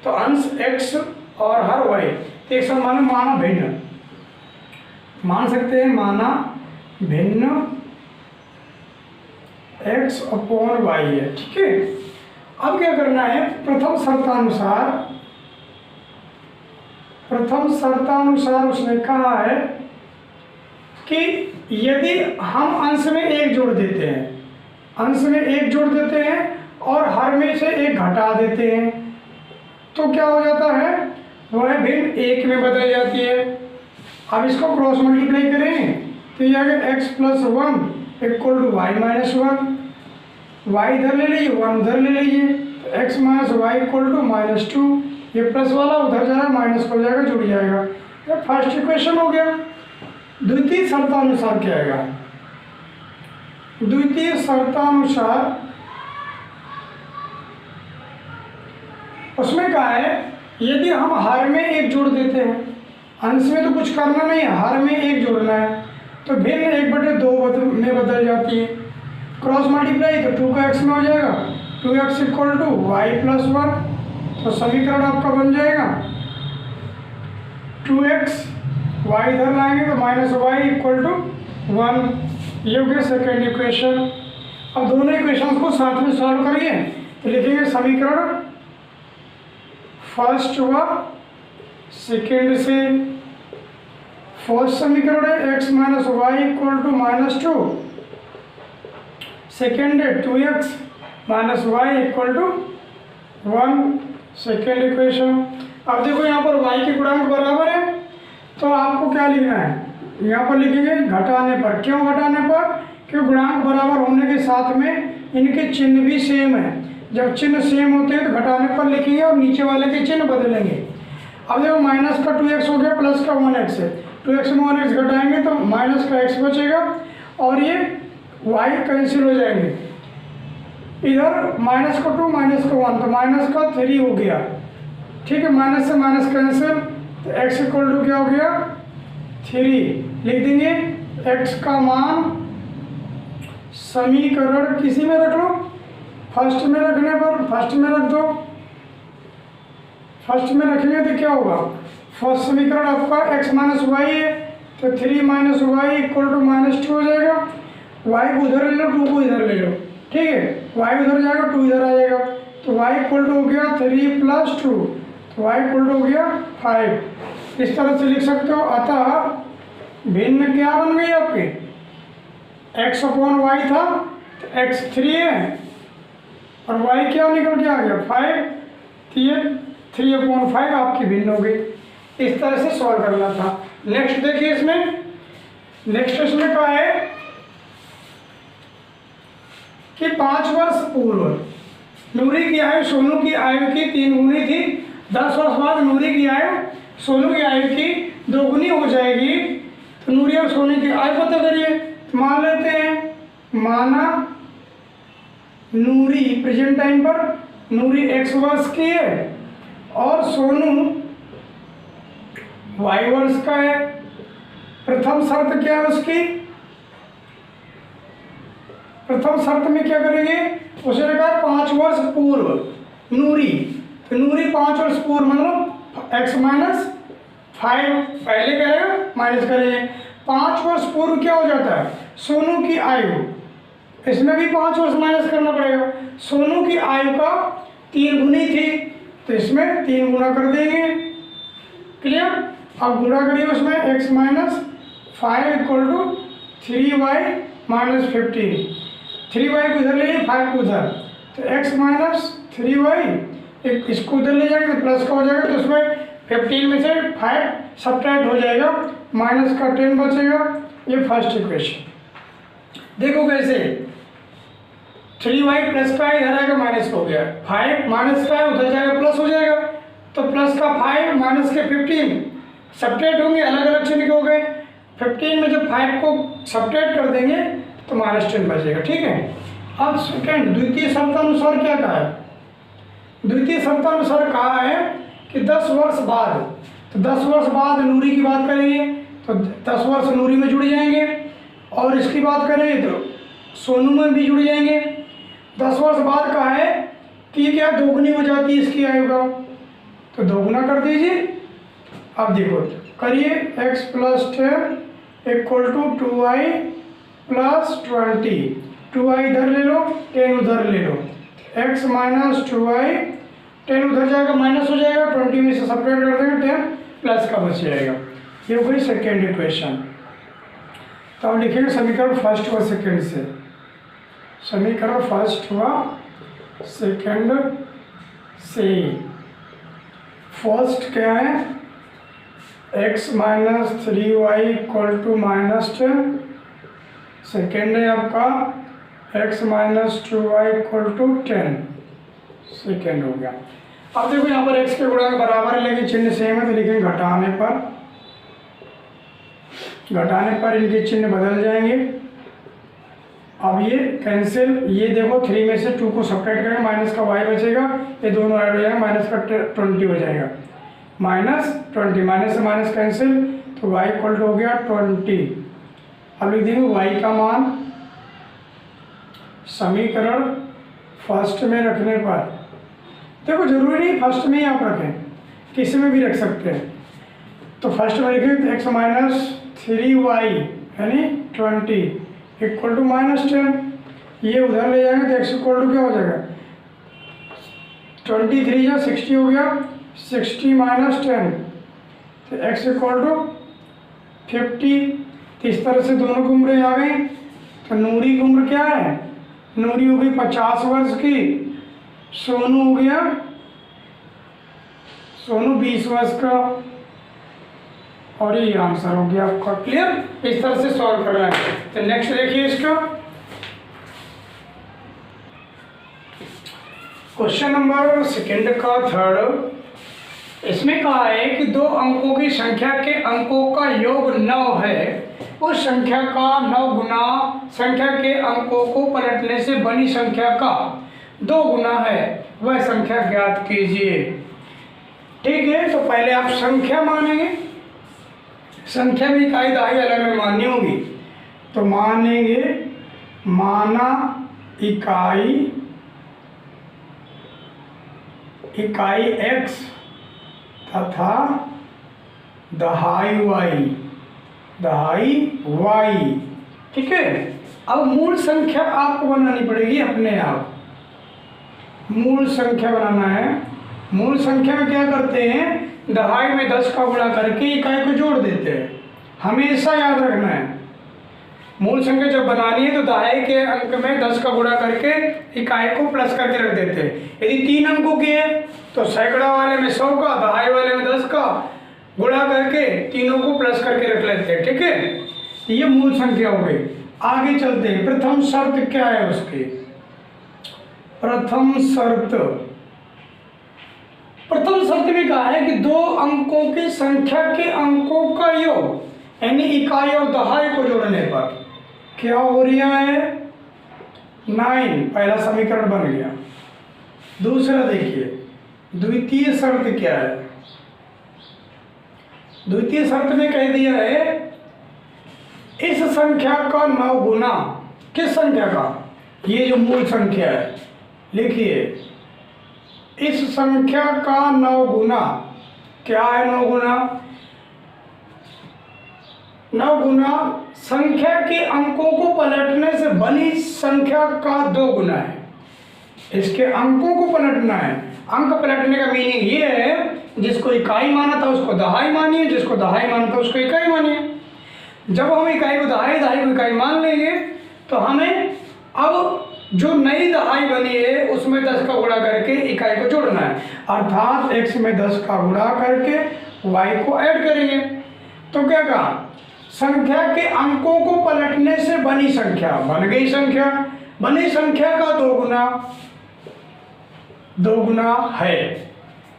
A: तो अंश x और हर y, तो एक साथ माना भिन्न मान सकते हैं, माना भिन्न x अपॉन y है, ठीक है। अब क्या करना है, प्रथम शर्तानुसार उसने कहा है कि यदि हम अंश में एक जोड़ देते हैं और हर में से एक घटा देते हैं तो क्या हो जाता है, वह भिन्न एक में बदल जाती है। अब इसको क्रॉस मल्टीप्लाई करें तो ये आ गया x + 1 equal to y - 1, y इधर ले लीजिए, 1 उधर ले लीजिए, तो x - y इक्वल टू -2, ये प्लस वाला उधर जा रहा है माइनस हो जाएगा, जुड़ जाएगा। ये फर्स्ट इक्वेशन हो गया। द्वितीय शर्तानुसार क्या आएगा, द्वितीय शर्तानुसार उसमें कहा है यदि हम हर में एक जोड़ देते हैं, अंश में तो कुछ करना नहीं है, हर में एक जोड़ना है, तो भिन्न 1/2 में बदल जाती है। क्रॉस मल्टीप्लाई तो 2 का x में हो जाएगा, 2x इक्वल टू y + 1, तो समीकरण आपका बन जाएगा 2x, y इधर लाएंगे तो -y इक्वल टू 1। ये हो गया सेकेंड इक्वेशन। अब दोनों इक्वेशन को साथ में सॉल्व करिए तो लिखेंगे समीकरण फर्स्ट व सेकेंड से। फर्स्ट समीकरण है x - y equal to -2, second है 2x - y equal to 1, second equation. अब देखो यहाँ पर y के गुणांक बराबर है तो आपको क्या लिखना है, यहाँ पर लिखेंगे घटाने पर। क्यों घटाने पर, क्योंकि गुणांक बराबर होने के साथ में इनके चिन्ह भी सेम है। जब चिन्ह सेम होते हैं तो घटाने पर लिखेंगे और नीचे वाले के चिन्ह बदलेंगे। अब देखो माइनस का 2x हो गया, प्लस का 1x है, 2x में 1x घटाएंगे तो माइनस का x बचेगा और ये y कैंसिल हो जाएंगे। इधर माइनस का 2 माइनस का 1 तो माइनस का 3 हो गया, ठीक है। माइनस से माइनस कैंसिल तो x इक्वल टू क्या हो गया 3। लिख देंगे x का मान समीकरण किसी में रख लो, फर्स्ट में रखने पर फर्स्ट में रख दो। फर्स्ट में रखेंगे तो क्या होगा, फर्स्ट समीकरण आपका x - y है तो 3 - y इक्वल टू -2 हो जाएगा। y को उधर ले लो, 2 को इधर ले लो, ठीक है। y उधर जाएगा, 2 इधर आ जाएगा, तो y इक्वल टू हो गया 3 + 2, तो y इक्वल टू हो गया 5। इस तरह से लिख सकते हो। अतः भिन्न क्या बन गई आपके, x/y था, तो x 3 है और y क्या निकल के आ गया 5, तो ये 3/5 आपकी भिन्न हो गई। इस तरह से सॉल्व करना था। नेक्स्ट देखिए इसमें, नेक्स्ट इसमें क्या है कि 5 वर्ष पूर्व नूरी की आयु सोनू की आयु की 3 गुनी थी। 10 वर्ष बाद नूरी की आयु सोनू की आयु की 2 गुनी हो जाएगी। तो नूरी और सोनू की आयु पता करिए। तो मान लेते हैं, माना नूरी प्रेजेंट टाइम पर नूरी x वर्ष की है और सोनू y वर्ष का है। प्रथम शर्त क्या है उसकी, प्रथम शर्त में क्या करेंगे, उसे रखा 5 वर्ष पूर्व नूरी, तो नूरी 5 वर्ष पूर्व मतलब x माइनस 5 पहले करेगा माइनस करेंगे। 5 वर्ष पूर्व क्या हो जाता है सोनू की आयु, इसमें भी 5 वर्ष माइनस करना पड़ेगा। सोनू की आयु का 3 गुनी थी तो इसमें 3 गुना कर देंगे। क्लियर। अब गुणा करिए उसमें x minus 5 equal to 3y minus 15। 3y को इधर ले लिए, 5 को उधर, तो x माइनस 3y इसको उधर ले जाएंगे तो प्लस का हो जाएगा। तो उसमें 15 में से 5 सब्ट्रैक्ट हो जाएगा, माइनस का 10 बचेगा। ये फर्स्ट इक्वेशन देखो कैसे, 3y प्लस का इधर आएगा माइनस हो गया, 5 माइनस का उधर जाएगा प्लस हो जाएगा। तो प्लस का 5 माइनस के 15 सब्ट्रैक्ट होंगे, अलग अलग चिन्ह हो गए। 15 में जब 5 को सब्ट्रैक्ट कर देंगे तो -10 बचेगा। ठीक है। अब सेकेंड द्वितीय शर्तानुसार क्या कहा है, द्वितीय शर्तानुसार कहा है कि 10 वर्ष बाद, तो 10 वर्ष बाद नूरी की बात करेंगे तो 10 वर्ष नूरी में जुड़ जाएंगे और इसकी बात करेंगे तो सोनू में भी जुड़ जाएंगे। 10 वर्ष बाद कहा है कि क्या 2 गुनी हो जाती है इसकी आयु का, तो 2 गुना कर दीजिए। अब देखो करिए x plus 10 equal to 2y plus 20, 2y इधर ले लो 10 उधर ले लो, x माइनस 2y 10 उधर जाएगा माइनस हो जाएगा, 20 में से सब्ट्रैक्ट कर देंगे 10 प्लस का बच जाएगा। ये हो गई सेकेंड इक्वेशन। तो अब लिखेंगे समीकरण फर्स्ट व सेकेंड से, समीकरण फर्स्ट व सेकेंड से। फर्स्ट क्या है x minus 3y equal to -10, second है आपका x minus 2y equal to 10, second हो गया। अब देखो यहाँ पर x के गुणांक बराबर है लेकिन चिन्ह सेम है, तो लिखेंगे घटाने पर इनके चिन्ह बदल जाएंगे। अब ये कैंसिल, ये देखो 3 में से 2 को सब्ट्रैक्ट करेंगे, माइनस का y बचेगा, ये दोनों ऐड हो जाएगा, माइनस का 20 हो जाएगा, -20, माइनस से माइनस कैंसिल, तो y इक्वल टू हो गया 20। अब लिख देंगे y का मान समीकरण फर्स्ट में रखने पर, देखो जरूरी नहीं फर्स्ट में ही आप रखें, किसी में भी रख सकते हैं। तो फर्स्ट में लिखेंगे तो x माइनस 3y यानी 20 इक्वल टू -10, ये उधर ले जाएंगे तो x इक्वल टू क्या हो जाएगा 23 या 60 हो गया, 60 माइनस 10, तो x इक्वल टू 50। तो इस तरह से दोनों की उम्रें आ गई। तो नूरी की उम्र क्या है, नूरी हो गई 50 वर्ष की, सोनू हो गया, सोनू 20 वर्ष का, और ये आंसर हो गया आपका। क्लियर। इस तरह से सॉल्व कर रहा है। तो नेक्स्ट देखिए इसका क्वेश्चन नंबर सेकेंड का थर्ड। इसमें कहा है कि 2 अंकों की संख्या के अंकों का योग 9 है, उस संख्या का 9 गुना संख्या के अंकों को पलटने से बनी संख्या का 2 गुना है, वह संख्या ज्ञात कीजिए। ठीक है। तो पहले आप संख्या मानेंगे, संख्या में इकाई दहाई अलग अलग माननी होगी, तो मानेंगे माना इकाई x तथा दहाई y। ठीक है। अब मूल संख्या आपको बनानी पड़ेगी अपने आप, मूल संख्या बनाना है। मूल संख्या में क्या करते हैं, दहाई में 10 का गुणा करके इकाई को जोड़ देते हैं, हमेशा याद रखना है। मूल संख्या जब बनानी है तो दहाई के अंक में 10 का गुणा करके इकाई को प्लस करके रख देते हैं। यदि 3 अंकों की है तो सैकड़ा वाले में 100 का, दहाई वाले में 10 का गुणा करके तीनों को प्लस करके रख लेते हैं। ठीक है, ये मूल संख्या हो गई। आगे चलते हैं, प्रथम शर्त क्या है उसकी। प्रथम शर्त में कहा है कि 2 अंकों की संख्या के अंकों का योग यानी इकाई और दहाई को जोड़ने पर क्या हो रहा है, 9। पहला समीकरण बन गया। दूसरा देखिए, द्वितीय शर्त क्या है। द्वितीय शर्त में कह दिया है इस संख्या का 9 गुना, किस संख्या का, ये जो मूल संख्या है, लिखिए इस संख्या का 9 गुना। क्या है 9 गुना? 9 गुना संख्या के अंकों को पलटने से बनी संख्या का 2 गुना है। इसके अंकों को पलटना है। अंक पलटने का मीनिंग ये है जिसको इकाई माना था उसको दहाई मानिए, जिसको दहाई माना था उसको इकाई मानिए। जब हम इकाई को दहाई, दहाई को इकाई मान लेंगे तो हमें अब जो नई दहाई बनी है उसमें 10 का गुणा करके इकाई को जोड़ना है, अर्थात x में 10 का गुणा करके y को ऐड करेंगे। तो क्या कहा, संख्या के अंकों को पलटने से बनी संख्या, बन गई संख्या, बनी संख्या का 2 गुना है।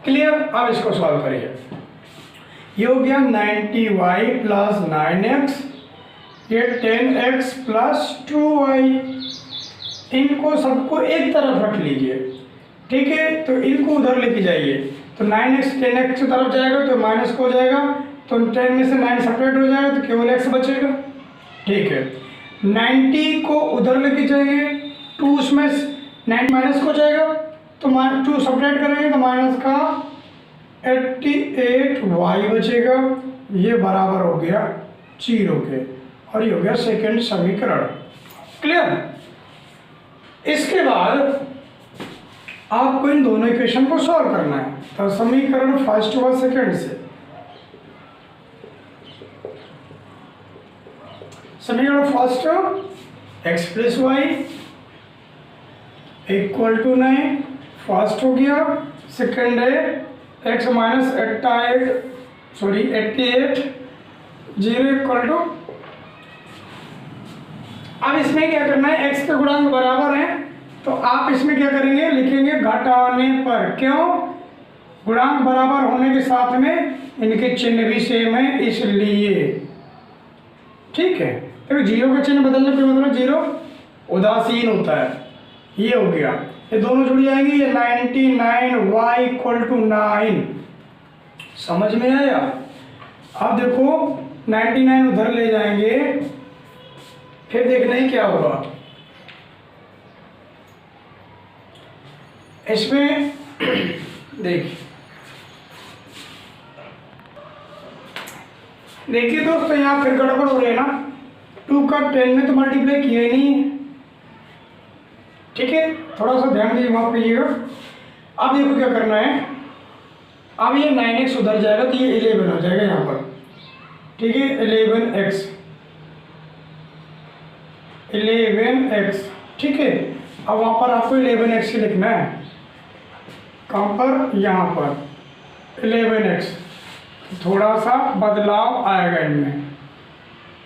A: क्लियर? अब इसको सॉल्व करिए। ये हो गया 90y प्लस 9x, ये 10x प्लस 2y। इनको सबको एक तरफ रख लीजिए। ठीक है, तो इनको उधर लेके जाइए। तो 9x 10x की तरफ जाएगा तो माइनस को हो जाएगा, तो 10 में से 9 सेपरेट हो जाएगा तो केवल x बचेगा। ठीक है, 90 को उधर लेके जाएंगे, 2 उसमें 9 माइनस को हो जाएगा तो 2 सेपरेट करेंगे तो माइनस का 88y बचेगा। ये बराबर हो गया 0 के, और ये हो गया सेकंड समीकरण। क्लियर? इसके बाद आपको इन दोनों इक्वेशन को सॉल्व करना है। तो समीकरण फर्स्ट व सेकंड से, समीकरण first x plus Y equal to 9, first हो गया। सेकंड है x माइनस 88 0 इक्वल टू। अब इसमें क्या करना है, x के गुणांक बराबर हैं तो आप इसमें क्या करेंगे, लिखेंगे घटाने पर। क्यों? गुणांक बराबर होने के साथ में इनके चिन्ह भी सेम है इसलिए। ठीक है, तो 0 का चिन्ह बदलने पर मतलब 0 उदासीन होता है। ये हो गया, ये दोनों जुड़ जाएंगे। ये 99y इक्वल टू 9। समझ में आया? अब देखो 99 उधर ले जाएंगे, फिर देखना ही क्या होगा। इसमें देखिए दोस्तों, यहाँ फिर गड़बड़ हो रही है ना। 2 का 10 में तो मल्टीप्लाई किया ही नहीं। ठीक है, थोड़ा सा ध्यान दीजिए, माफ कीजिएगा। अब देखो क्या करना है, अब ये 9x उधर जाएगा तो ये 11 हो जाएगा यहाँ पर। ठीक है, 11x। ठीक है, अब वहाँ पर आपको 11x लिखना है। कहाँ पर? यहाँ पर 11x। थोड़ा सा बदलाव आएगा इनमें।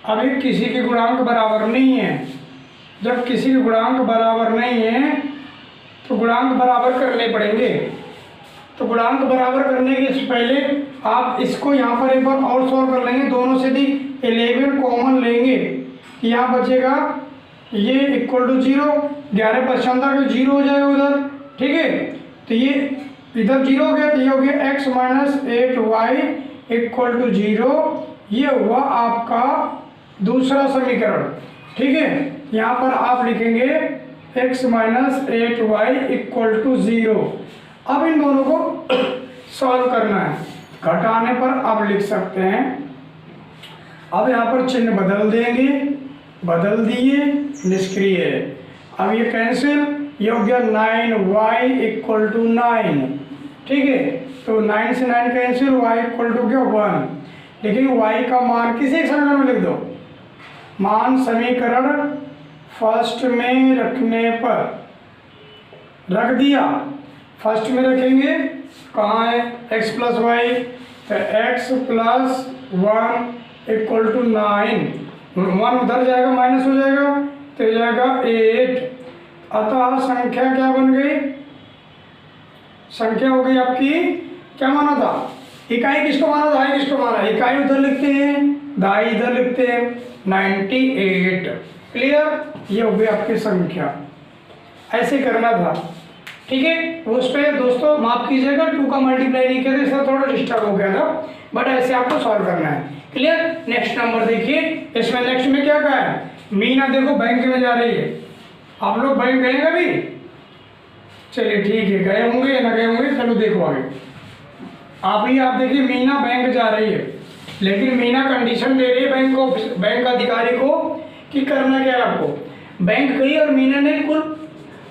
A: अभी किसी के गुणांक बराबर नहीं है। जब किसी के गुणांक बराबर नहीं है तो गुणांक बराबर करने पड़ेंगे। तो गुणांक बराबर करने के पहले आप इसको यहाँ पर एक बार और सॉल्व कर लेंगे। दोनों से भी 11 कॉमन लेंगे, यहाँ बचेगा ये इक्वल टू 0। 11 पश्चांतर के 0 हो जाएगा उधर। ठीक है, तो ये इधर 0 हो गया तो ये हो गया x minus 8y equal to 0। ये हुआ आपका दूसरा समीकरण। ठीक है, यहाँ पर आप लिखेंगे x minus 8y equal to 0। अब इन दोनों को सॉल्व करना है। घटाने पर आप लिख सकते हैं। अब यहाँ पर चिन्ह बदल देंगे, बदल दिए, निष्क्रिय है। अब ये कैंसिल, ये हो गया 9y इक्वल टू 9। ठीक है, तो 9 से 9 कैंसिल, y इक्वल टू क्या 1। लेकिन y का मान किसी एक समीकरण में लिख दो। मान समीकरण फर्स्ट में रखने पर रख दिया। फर्स्ट में रखेंगे, कहाँ है, x प्लस वाई, तो x प्लस 1 इक्वल टू 9, 1 उधर जाएगा माइनस हो जाएगा तो हो जाएगा 8। अतः संख्या क्या बन गई, संख्या हो गई आपकी, क्या माना था, इकाई किसको माना, दहाई किसको माना, इकाई उधर लिखते हैं, दहाई इधर लिखते हैं, 98। क्लियर, ये हो गई आपकी संख्या। ऐसे करना था, ठीक है। उस पर दोस्तों माफ कीजिएगा 2 का मल्टीप्लाई नहीं किया था, इसका थोड़ा डिस्टर्ब हो गया था, बट ऐसे आपको सॉल्व करना है। क्लियर। नेक्स्ट नंबर देखिए, इसमें नेक्स्ट में क्या कहा है, मीना देखो बैंक में जा रही है। आप लोग बैंक गए कभी, चलिए ठीक है, गए होंगे ना गए होंगे, चलो देखो आगे। आप देखिए मीना बैंक जा रही है, लेकिन मीना कंडीशन दे रही है बैंक अधिकारी को कि करना क्या है आपको। बैंक गई और मीना ने कुल,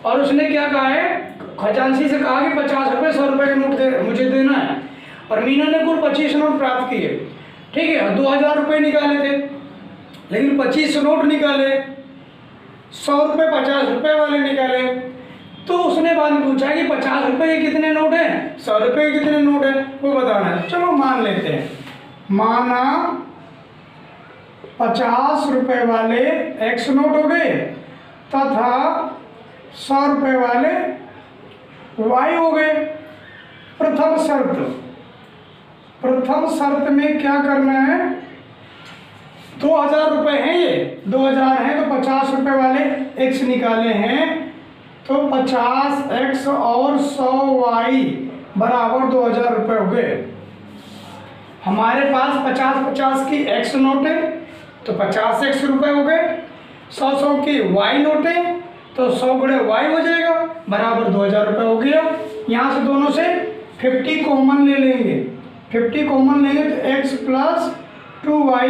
A: और उसने क्या कहा है, खजांची से कहा कि 50 रुपये 100 रुपये के नोट मुझे देना है, और मीना ने कुल 25 नोट प्राप्त किए, ठीक है। 2000 रुपये निकाले थे, लेकिन 25 नोट निकाले, 100 रुपये 50 रुपये वाले निकाले। तो उसने बाद में पूछा कि 50 रुपये के कितने नोट हैं, 100 रुपये के कितने नोट हैं, वो बताना है। चलो मान लेते हैं, माना 50 रुपये वाले x नोट हो गए तथा 100 रुपये वाले y हो गए। प्रथम शर्त में क्या करना है, 2000 रुपये हैं, ये 2000 हैं, तो 50 रुपये वाले x निकाले हैं, तो 50x और 100y बराबर 2000 रुपये हो गए। हमारे पास 50-50 की x नोट है, तो 50x रुपये हो गए, 100 की y नोट है, तो 100 गुणे y हो जाएगा, बराबर 2000 रुपये हो गया। यहाँ से दोनों से 50 कॉमन ले लेंगे, 50 कॉमन लेंगे तो x plus 2y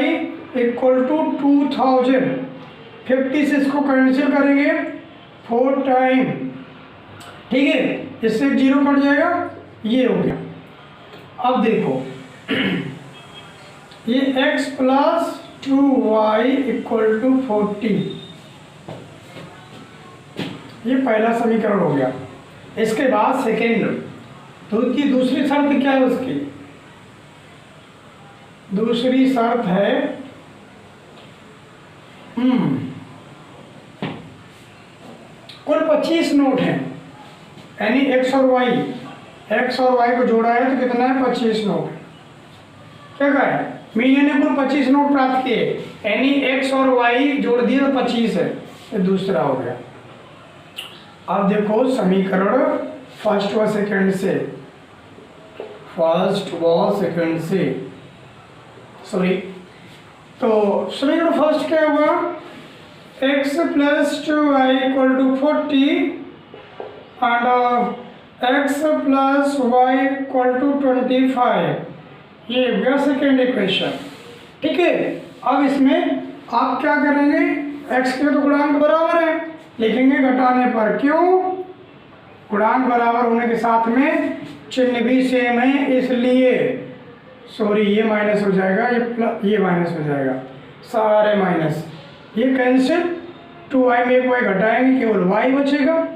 A: equal to 2000। 50 से इसको कैंसिल करेंगे 4 टाइम, ठीक है, इससे 0 कट जाएगा, ये हो गया। अब देखो ये x plus 2y equal to 40, ये पहला समीकरण हो गया। इसके बाद सेकेंड, तो की दूसरी शर्त क्या है, उसकी दूसरी शर्त है कुल 25 नोट हैं, यानी x और y को जोड़ा है तो कितना है, 25 नोट। क्या कहा है, मीना ने कुल 25 नोट प्राप्त किए, यानी x और y जोड़ दिए तो 25 है, ये दूसरा हो गया। अब देखो समीकरण फर्स्ट व सेकंड से, सॉरी, तो समीकरण फर्स्ट क्या हुआ, x plus 2y equal to 40 and x plus y equal to 25, ये हो गया सेकेंड इक्वेशन, ठीक है। अब इसमें आप क्या करेंगे, x के तो गुणांक बराबर है, लिखेंगे घटाने पर, क्यों, गुणांक बराबर होने के साथ में चिन्ह भी सेम है, इसलिए सॉरी ये माइनस हो जाएगा, ये माइनस हो जाएगा, सारे माइनस, ये कैंसिल, 2y में 1y घटाएंगे केवल y बचेगा,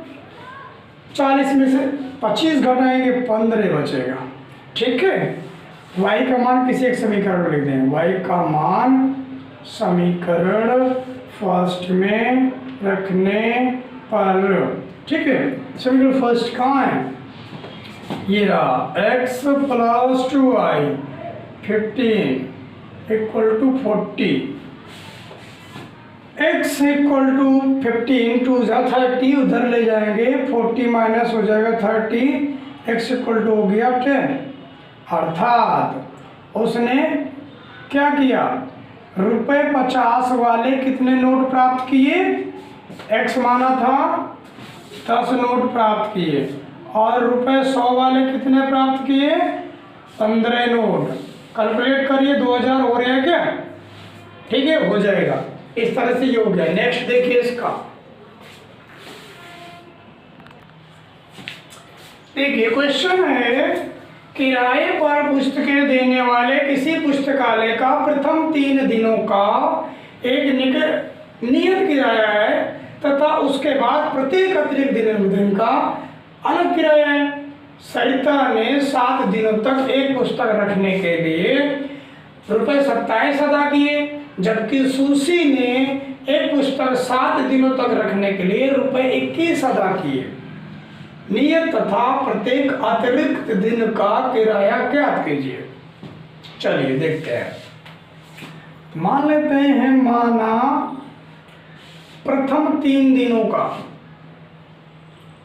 A: 40 में से 25 घटाएंगे 15 बचेगा, ठीक है। y का मान किसी एक समीकरण में लिख दें, y का मान समीकरण फर्स्ट में रखने पर, ठीक है। समीकरण फर्स्ट कहाँ है, ये रहा, x plus 2y 15 equal to 40, x equal to 15 two 30, उधर ले जाएंगे, 40 माइनस हो जाएगा 30, x इक्वल टू हो गया 10। अर्थात उसने क्या किया, रुपये 50 वाले कितने नोट प्राप्त किए, x माना था 10 नोट प्राप्त किए, और रुपये 100 वाले कितने प्राप्त किए, 15 नोट। कैलकुलेट करिए, 2000 हो रहा है क्या, ठीक है, हो जाएगा। इस तरह से ये हो गया। नेक्स्ट देखिए इसका, देखिए क्वेश्चन है, किराए पर पुस्तकें देने वाले किसी पुस्तकालय का प्रथम 3 दिनों का एक नियत किराया है तथा उसके बाद प्रत्येक अतिरिक्त दिन का अलग किराया है। सरिता ने 7 दिनों तक एक पुस्तक रखने के लिए ₹27 अदा किए, जबकि सुशी ने एक पुस्तक 7 दिनों तक रखने के लिए ₹21 अदा किए। नियत तथा प्रत्येक अतिरिक्त दिन का किराया ज्ञात कीजिए। चलिए देखते हैं। मान लेते हैं, माना प्रथम 3 दिनों का,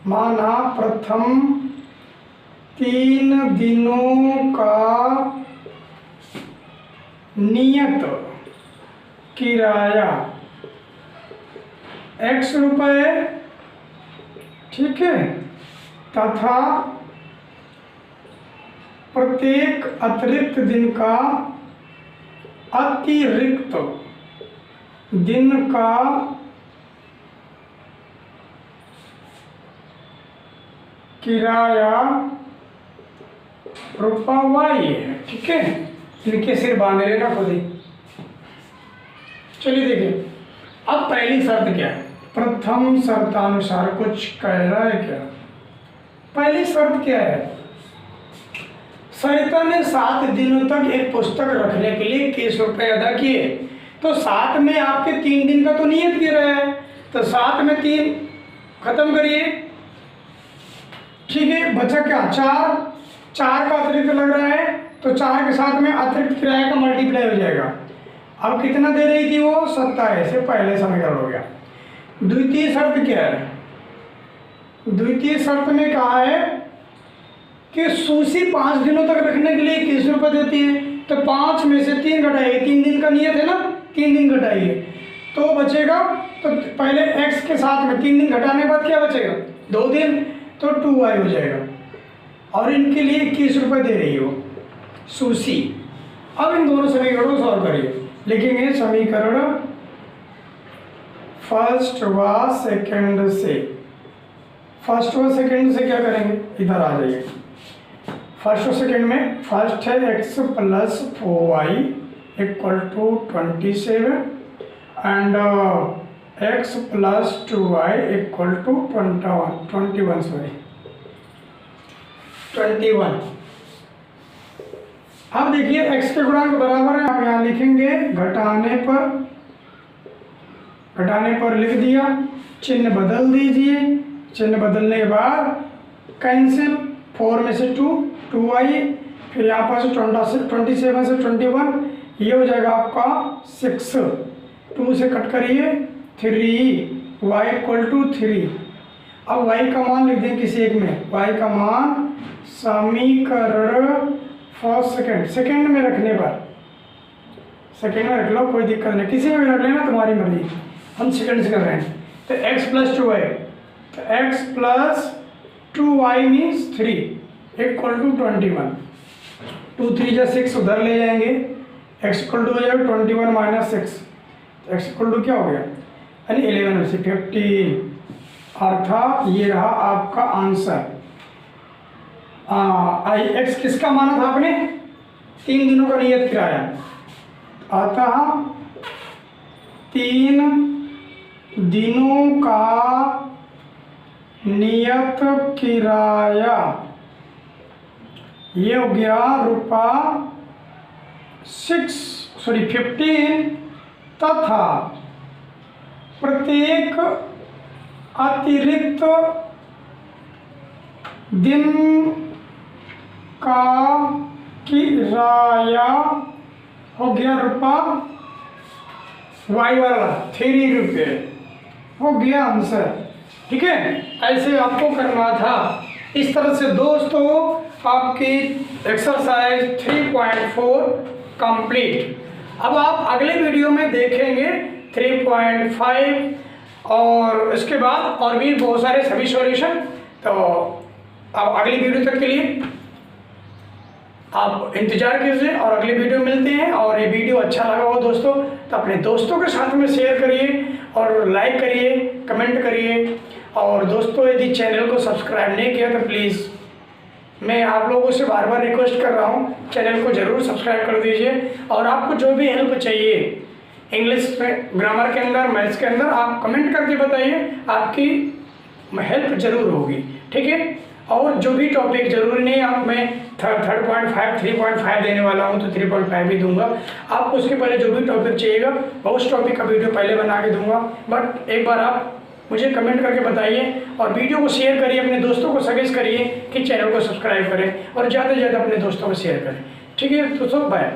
A: माना प्रथम 3 दिनों का नियत किराया X रुपए, ठीक है, तथा प्रत्येक अतिरिक्त दिन का अतिरिक्त दिन का किराया ₹Y है, ठीक है। इनके सिर बांध लेना खुद ही। चलिए देखिए, अब पहली शर्त क्या है, प्रथम शर्तानुसार कुछ कह रहा है क्या। पहली शर्त क्या है, सरिता ने 7 दिनों तक एक पुस्तक रखने के लिए ₹21 अदा किए। तो 7 में आपके 3 दिन का तो नियत किराया है, तो 7 में 3 खत्म करिए, ठीक है। बचा क्या, 4 का अतिरिक्त लग रहा है, तो 4 के साथ में अतिरिक्त किराया का मल्टीप्लाई हो जाएगा। अब कितना दे रही थी वो, 27 से पहले समीकरण हो गया। द्वितीय शर्त क्या है, द्वितीय शर्त में कहा है कि सुशी 5 दिनों तक रखने के लिए ₹21 देती है, तो 5 में से 3 घटाइए, 3 दिन का नियत है ना, 3 दिन घटाइए तो बचेगा, तो पहले x के साथ में 3 दिन घटाने के बाद क्या बचेगा, 2 दिन, तो 2y हो जाएगा। और इनके लिए ₹21 दे रही हो सुशी। अब इन दोनों समीकरणों को सॉल्व करिए। लिखेंगे समीकरण फर्स्ट व सेकंड से, फर्स्ट व सेकंड से क्या करेंगे, इधर आ जाइए। फर्स्ट और सेकंड में फर्स्ट है x + 4y = 27 and x + 2y = 21। अब देखिए x के गुणांक बराबर है, आप यहाँ लिखेंगे घटाने पर लिख दिया, चिन्ह बदल दीजिए, चिन्ह बदलने के बाद कैंसिल, 4 में से 2y, फिर यहाँ पर 27 से 21, ये हो जाएगा आपका 6, 2 से कट करिए 3, y = 3। अब y का मान लिख दें किसी एक में, y का मान समीकरण फर्स्ट सेकंड में रखने पर, सेकंड में रख लो, कोई दिक्कत नहीं, किसी में भी रख लेना, तुम्हारी मर्जी, हम सेकंड से कर रहे हैं। तो x + 2y, तो x + 2y मीन्स 3 = 21, 2 3 जा 6 उधर ले जाएंगे, x = हो जाएगा 21 - 6, तो x = क्या हो गया, यानी 11 में से 15, अर्थात ये रहा आपका आंसर। x किसका माना था आपने, 3 दिनों का नियत किराया, अतः 3 दिनों का नियत किराया ये हो गया ₹15 तथा प्रत्येक अतिरिक्त दिन का किराया हो गया y वाला ₹3 हो गया आंसर, ठीक है। ऐसे आपको करना था। इस तरह से दोस्तों आपकी एक्सरसाइज 3.4 कंप्लीट। अब आप अगले वीडियो में देखेंगे 3.5 और इसके बाद और भी बहुत सारे सभी सॉल्यूशन। तो अब अगली वीडियो तक के लिए आप इंतजार कीजिए और अगली वीडियो मिलते हैं। और ये वीडियो अच्छा लगा हो दोस्तों तो अपने दोस्तों के साथ में शेयर करिए और लाइक करिए, कमेंट करिए। और दोस्तों यदि चैनल को सब्सक्राइब नहीं किया तो प्लीज़ मैं आप लोगों से बार बार रिक्वेस्ट कर रहा हूँ, चैनल को ज़रूर सब्सक्राइब कर दीजिए। और आपको जो भी हेल्प चाहिए इंग्लिश में, ग्रामर के अंदर, मैथ्स के अंदर। आप कमेंट करके बताइए, आपकी हेल्प जरूर होगी, ठीक है। और जो भी टॉपिक, जरूरी नहीं आप मैं 3.5 3.5 देने वाला हूँ तो 3.5 भी दूंगा। आपको उसके पहले जो भी टॉपिक चाहिएगा मैं उस टॉपिक का वीडियो पहले बना के दूंगा। बट एक बार आप मुझे कमेंट करके बताइए और वीडियो को शेयर करिए, अपने दोस्तों को सजेस्ट करिए कि चैनल को सब्सक्राइब करें और ज़्यादा से ज़्यादा अपने दोस्तों को शेयर करें, ठीक है। तो सब बाय।